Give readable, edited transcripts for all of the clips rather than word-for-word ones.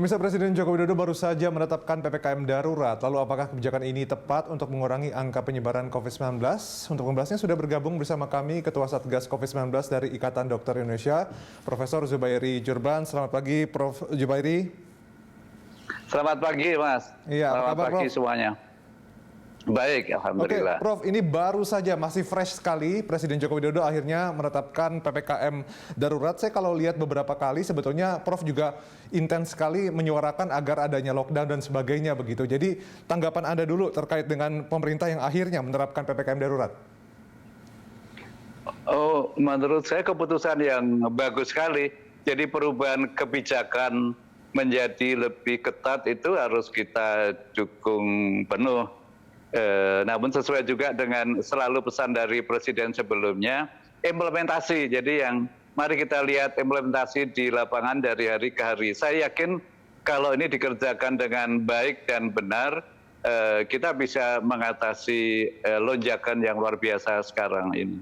Pemirsa, Presiden Joko Widodo baru saja menetapkan PPKM darurat. Lalu apakah kebijakan ini tepat untuk mengurangi angka penyebaran COVID-19? Untuk membahasnya sudah bergabung bersama kami Ketua Satgas COVID-19 dari Ikatan Dokter Indonesia, Profesor Zubairi Jurban. Selamat pagi, Prof. Zubairi. Selamat pagi, Mas. Iya, Selamat kabar, pagi Prof? semuanya. Baik, alhamdulillah. Oke, Prof, ini baru saja masih fresh sekali Presiden Joko Widodo akhirnya menetapkan PPKM darurat. Saya kalau lihat beberapa kali sebetulnya Prof juga intens sekali menyuarakan agar adanya lockdown dan sebagainya begitu. Jadi tanggapan Anda dulu terkait dengan pemerintah yang akhirnya menerapkan PPKM darurat. Oh, menurut saya keputusan yang bagus sekali. Jadi perubahan kebijakan menjadi lebih ketat itu harus kita dukung penuh. Namun sesuai juga dengan selalu pesan dari Presiden sebelumnya, implementasi. Jadi mari kita lihat implementasi di lapangan dari hari ke hari. Saya yakin kalau ini dikerjakan dengan baik dan benar, kita bisa mengatasi lonjakan yang luar biasa sekarang ini.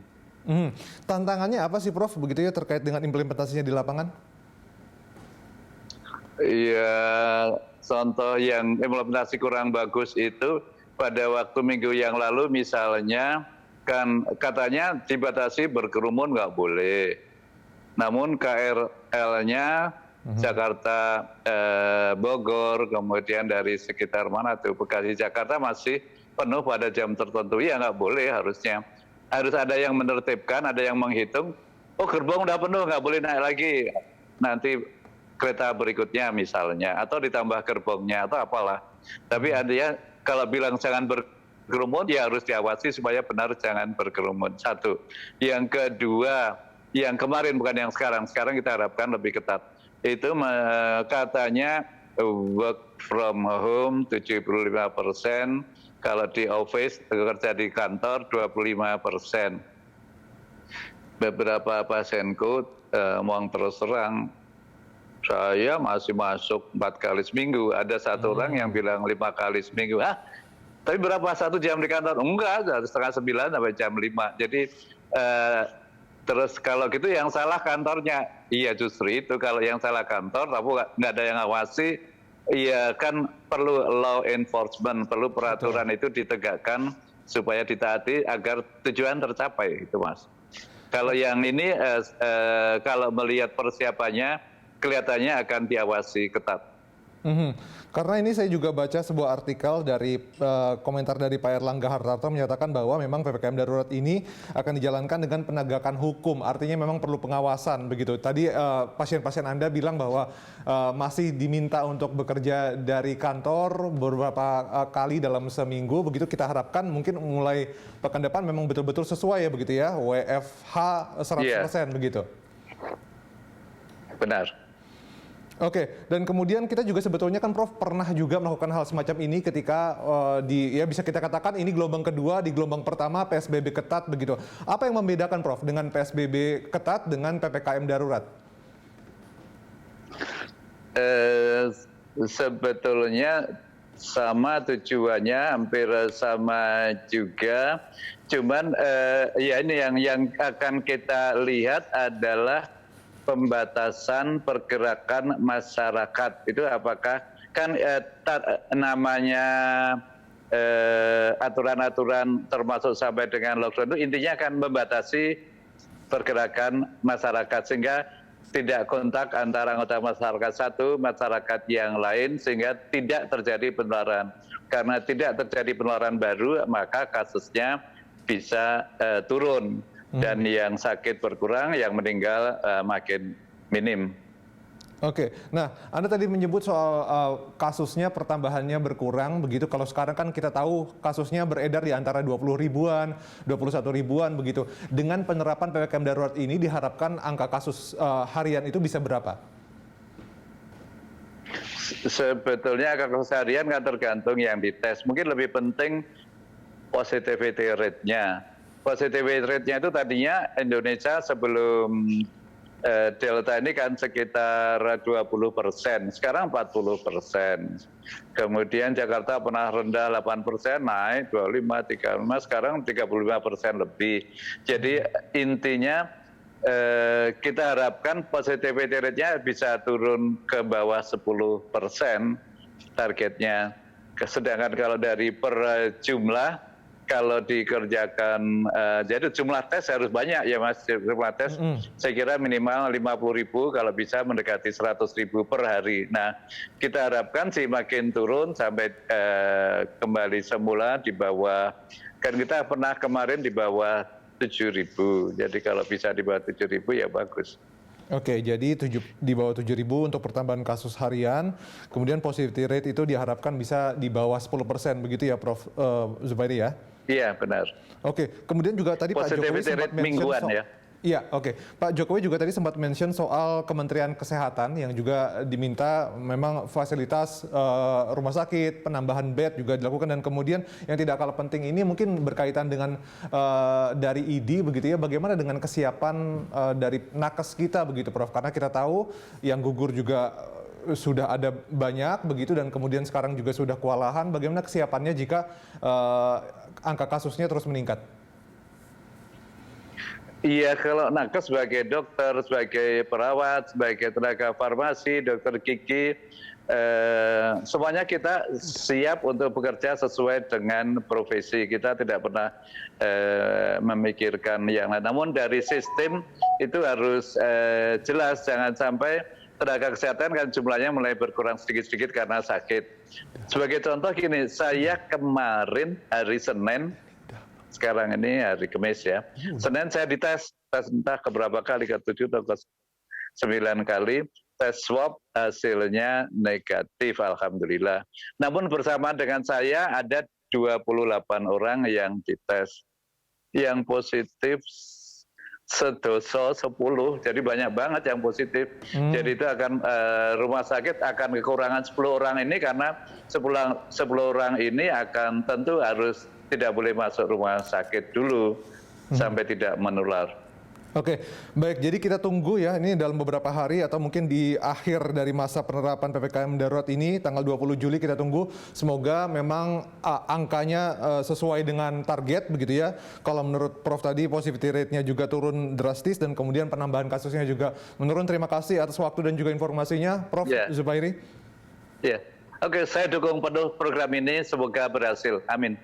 Tantangannya apa sih, Prof, begitu ya terkait dengan implementasinya di lapangan? Iya, contoh yang implementasi kurang bagus itu pada waktu minggu yang lalu misalnya kan katanya dibatasi berkerumun nggak boleh. Namun KRL-nya Jakarta Bogor, kemudian dari sekitar mana tuh Bekasi Jakarta masih penuh pada jam tertentu. Ya nggak boleh harusnya. Harus ada yang menertibkan, ada yang menghitung. Oh gerbong udah penuh nggak boleh naik lagi. Nanti kereta berikutnya misalnya atau ditambah gerbongnya atau apalah. Tapi artinya kalau bilang jangan berkerumun, ya harus diawasi supaya benar jangan berkerumun. Satu. Yang kedua, yang kemarin bukan yang sekarang. Sekarang kita harapkan lebih ketat. Itu katanya work from home 75%, kalau di office bekerja di kantor 25%. Beberapa pasienku ngomong terus terang, saya masih masuk 4 kali seminggu. Ada satu orang yang bilang 5 kali seminggu. Tapi berapa? 1 jam di kantor? Enggak, dari setengah 9 sampai jam 5. Jadi terus kalau gitu yang salah kantornya. Iya justru itu, kalau yang salah kantor, tapi nggak ada yang ngawasi, iya kan perlu law enforcement, perlu peraturan itu ditegakkan supaya ditaati agar tujuan tercapai, itu Mas. Kalau yang ini, kalau melihat persiapannya, kelihatannya akan diawasi ketat. Karena ini saya juga baca sebuah artikel dari komentar dari Pak Erlangga Hartarto menyatakan bahwa memang PPKM darurat ini akan dijalankan dengan penegakan hukum. Artinya memang perlu pengawasan begitu. Tadi pasien-pasien Anda bilang bahwa masih diminta untuk bekerja dari kantor beberapa kali dalam seminggu. Begitu kita harapkan mungkin mulai pekan depan memang betul-betul sesuai ya begitu ya. WFH 100% begitu. Benar. Oke, dan kemudian kita juga sebetulnya kan Prof pernah juga melakukan hal semacam ini ketika ya bisa kita katakan ini gelombang kedua, di gelombang pertama PSBB ketat begitu. Apa yang membedakan Prof dengan PSBB ketat dengan PPKM darurat? Sebetulnya sama tujuannya, hampir sama juga. Cuman ya ini yang akan kita lihat adalah pembatasan pergerakan masyarakat. Itu apakah kan namanya aturan-aturan termasuk sampai dengan lockdown itu intinya akan membatasi pergerakan masyarakat sehingga tidak kontak antara anggota masyarakat satu masyarakat yang lain sehingga tidak terjadi penularan. Karena tidak terjadi penularan baru maka kasusnya bisa turun. Dan yang sakit berkurang, yang meninggal makin minim. Oke, nah Anda tadi menyebut soal kasusnya pertambahannya berkurang begitu. Kalau sekarang kan kita tahu kasusnya beredar di antara 20 ribuan, 21 ribuan begitu. Dengan penerapan PPKM darurat ini diharapkan angka kasus harian itu bisa berapa? Sebetulnya angka kasus harian kan tergantung yang dites. Mungkin lebih penting positivity rate-nya. Positivity rate-nya itu tadinya Indonesia sebelum Delta ini kan sekitar 20%, sekarang 40%. Kemudian Jakarta pernah rendah 8%, naik 25, 35, sekarang 35% lebih. Jadi intinya kita harapkan positivity rate-nya bisa turun ke bawah 10% targetnya. Sedangkan kalau dari per jumlah, kalau dikerjakan, jadi jumlah tes harus banyak ya Mas, jumlah tes saya kira minimal 50.000, kalau bisa mendekati 100.000 per hari. Nah, kita harapkan sih makin turun sampai kembali semula di bawah, kan kita pernah kemarin di bawah 7.000, jadi kalau bisa di bawah 7.000 ya bagus. Oke, jadi di bawah 7.000 untuk pertambahan kasus harian, kemudian positivity rate itu diharapkan bisa di bawah 10%, begitu ya Prof. Zubairi ya? Iya, benar. Oke, kemudian juga tadi Pak Jokowi sempat mention mingguan ya. Iya, oke. Pak Jokowi juga tadi sempat mention soal Kementerian Kesehatan yang juga diminta memang fasilitas rumah sakit, penambahan bed juga dilakukan, dan kemudian yang tidak kalah penting ini mungkin berkaitan dengan dari ID begitu ya, bagaimana dengan kesiapan dari nakes kita begitu Prof, karena kita tahu yang gugur juga sudah ada banyak begitu, dan kemudian sekarang juga sudah kewalahan. Bagaimana kesiapannya jika angka kasusnya terus meningkat? Iya, kalau nakes sebagai dokter, sebagai perawat, sebagai tenaga farmasi, dokter gigi, semuanya kita siap untuk bekerja sesuai dengan profesi. Kita tidak pernah memikirkan yang lain. Namun dari sistem itu harus jelas, jangan sampai tenaga kesehatan kan jumlahnya mulai berkurang sedikit-sedikit karena sakit. Sebagai contoh gini, saya kemarin hari Senin, sekarang ini hari Kamis ya, Senin saya dites entah keberapa kali, ke-7 atau ke-9 kali, tes swab hasilnya negatif, alhamdulillah. Namun bersama dengan saya ada 28 orang yang dites, yang positif sedoso 10, jadi banyak banget yang positif. Jadi itu akan rumah sakit akan kekurangan 10 orang ini, karena 10 orang ini akan tentu harus tidak boleh masuk rumah sakit dulu sampai tidak menular. Oke, baik. Jadi kita tunggu ya, ini dalam beberapa hari atau mungkin di akhir dari masa penerapan PPKM darurat ini, tanggal 20 Juli kita tunggu. Semoga memang angkanya sesuai dengan target begitu ya. Kalau menurut Prof tadi positivity rate-nya juga turun drastis, dan kemudian penambahan kasusnya juga menurun. Terima kasih atas waktu dan juga informasinya, Prof. Zubairi. Ya, oke, saya dukung penuh program ini, semoga berhasil. Amin.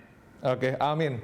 Oke, amin.